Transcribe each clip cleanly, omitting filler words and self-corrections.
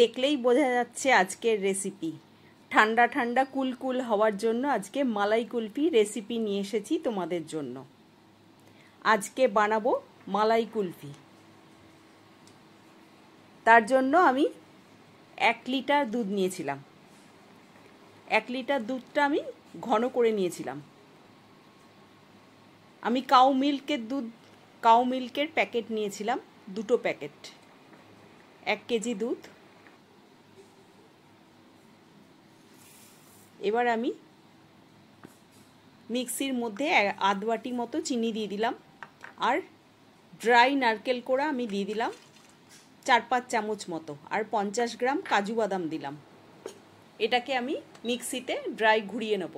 দেখলেই বোঝা যাচ্ছে আজকের রেসিপি। ঠান্ডা ঠান্ডা কুলকুল হওয়ার জন্য আজকে মালাই কুলফি রেসিপি নিয়ে এসেছি তোমাদের জন্য। আজকে বানাবো মালাই কুলফি। তার জন্য আমি 1 লিটার দুধ নিয়েছিলাম। 1 লিটার দুধটা আমি ঘন করে নিয়েছিলাম। আমি কাউ মিল্কের প্যাকেট নিয়েছিলাম, 2টো প্যাকেট, 1 কেজি দুধ। এবার আমি মিক্সির মধ্যে 1/2 বাটি মতো চিনি দিয়ে দিলাম, আর ড্রাই নারকেল কোড়া আমি দিয়ে দিলাম 4-5 চামচ মতো, আর 50 গ্রাম কাজু বাদাম দিলাম। এটাকে আমি মিক্সিতে ড্রাই ঘুরিয়ে নেব,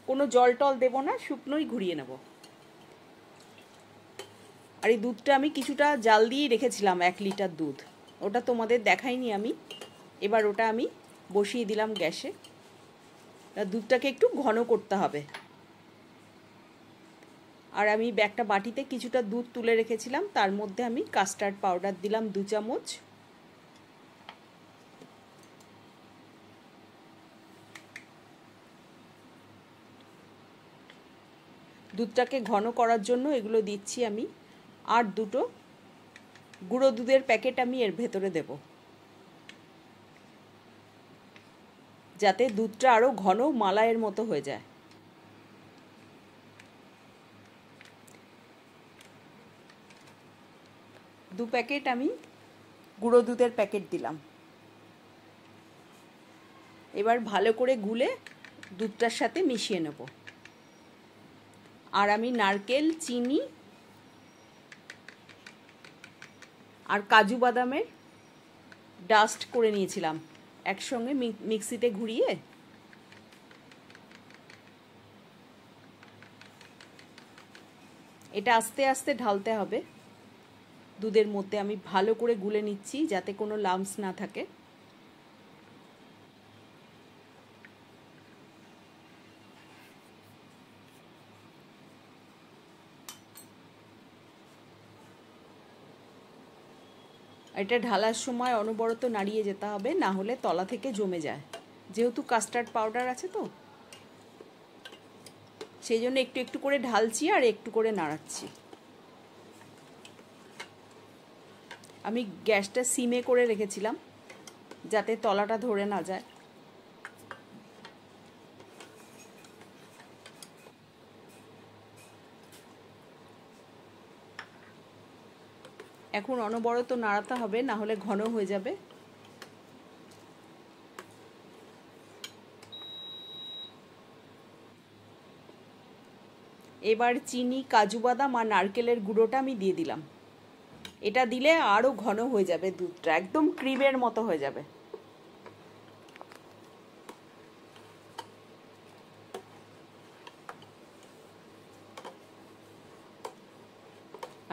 কোনো জল টল দেবো না, শুকনোই ঘুরিয়ে নেব। আর এই দুধটা আমি কিছুটা জাল দিয়ে রেখেছিলাম, 1 লিটার দুধ, ওটা তোমাদের দেখাইনি আমি। এবার ওটা আমি বসিয়ে দিলাম গ্যাসে। দুধটাকে একটু ঘন করতে হবে। আর আমি একটা বাটিতে কিছুটা দুধ তুলে রেখেছিলাম, তার মধ্যে আমি কাস্টার্ড পাউডার দিলাম 2 চামচ। দুধটাকে ঘন করার জন্য এগুলো দিচ্ছি আমি। আর 2টো গুঁড়ো দুধের প্যাকেট আমি এর ভেতরে দেব, যাতে দুধটা আরও ঘন মালাইয়ের মতো হয়ে যায়। দু প্যাকেট আমি গুঁড়ো দুধের প্যাকেট দিলাম। এবার ভালো করে গুলে দুধটার সাথে মিশিয়ে নেব। আর আমি নারকেল, চিনি আর কাজু বাদামের ডাস্ট করে নিয়েছিলাম একসঙ্গে মিক্সিতে ঘুরিয়ে। এটা আস্তে আস্তে ঢালতে হবে দুধের মধ্যে। আমি ভালো করে গুলে নিচ্ছি যাতে কোনো লাম্পস না থাকে। এটা ঢালার সময় অনবরত নাড়িয়ে যেতে হবে, না হলে তলা থেকে জমে যায়, যেহেতু কাস্টার্ড পাউডার আছে তো সেই জন্য একটু একটু করে ঢালছি আর একটু করে নাড়াচ্ছি। আমি গ্যাসটা সিমে করে রেখেছিলাম যাতে তলাটা ধরে না যায়। এখন অনবরত নাড়াতে হবে, না হলে ঘন হয়ে যাবে। এবার চিনি, কাজু বাদাম আর নারকেলের গুঁড়োটা আমি দিয়ে দিলাম। এটা দিলে আরও ঘন হয়ে যাবে, দুধটা একদম ক্রিমের মতো হয়ে যাবে।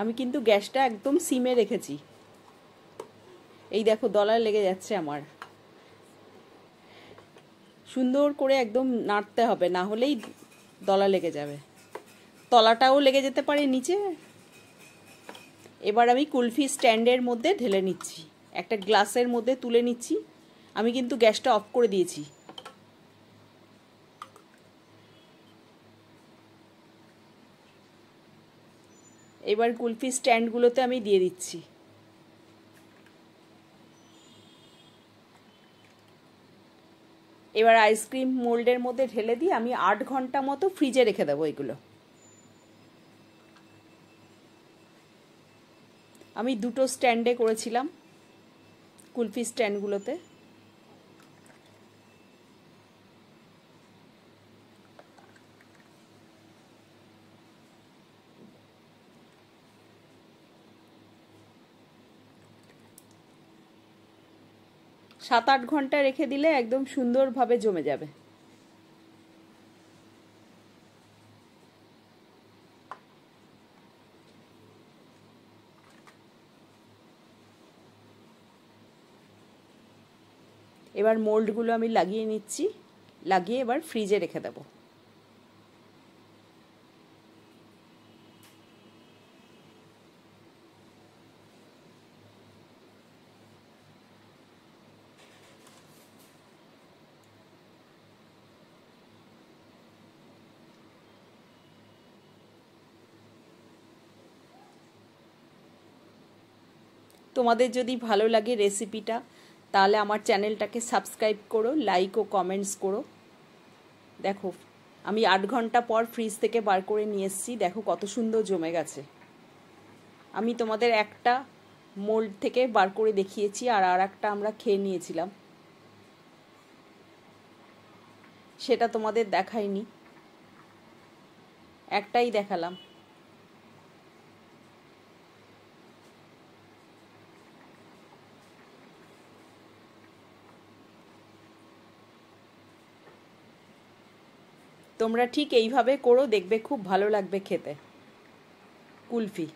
আমি কিন্তু গ্যাসটা একদম সিমে রেখেছি। এই দেখো দলায় লেগে যাচ্ছে আমার। সুন্দর করে একদম নাড়তে হবে, না হলেই দলা লেগে যাবে, তলাটাও লেগে যেতে পারে নিচে। এবার আমি কুলফি স্ট্যান্ডের মধ্যে ঢেলে নিচ্ছি, একটা গ্লাসের মধ্যে তুলে নিচ্ছি। আমি কিন্তু গ্যাসটা অফ করে দিয়েছি। এবার কুলফি স্ট্যান্ডগুলোতে আমি দিয়ে দিচ্ছি। এবার আইসক্রিম মোল্ডের মধ্যে ঢেলে দিয়ে আমি 8 ঘন্টা মতো ফ্রিজে রেখে দেবো এগুলো। আমি 2টো স্ট্যান্ডে করেছিলাম, কুলফি স্ট্যান্ডগুলোতে। সাত 8 ঘন্টা রেখে দিলে একদম সুন্দরভাবে জমে যাবে। এবার মোল্ডগুলো আমি লাগিয়ে নিচ্ছি, লাগিয়ে এবার ফ্রিজে রেখে দেব। তোমাদের যদি ভালো লাগে রেসিপিটা তাহলে আমার চ্যানেলটাকে সাবস্ক্রাইব করো, লাইক ও কমেন্টস করো। দেখো আমি 8 ঘন্টা পর ফ্রিজ থেকে বার করে নিয়ে এসেছি, দেখো কত সুন্দর জমে গেছে। আমি তোমাদের একটা মোল্ড থেকে বার করে দেখিয়েছি, আর একটা আমরা খেয়ে নিয়েছিলাম, সেটা তোমাদের দেখাইনি, একটাই দেখালাম। তোমরা ঠিক এইভাবে করো, দেখবে খুব ভালো লাগবে খেতে কুলফি।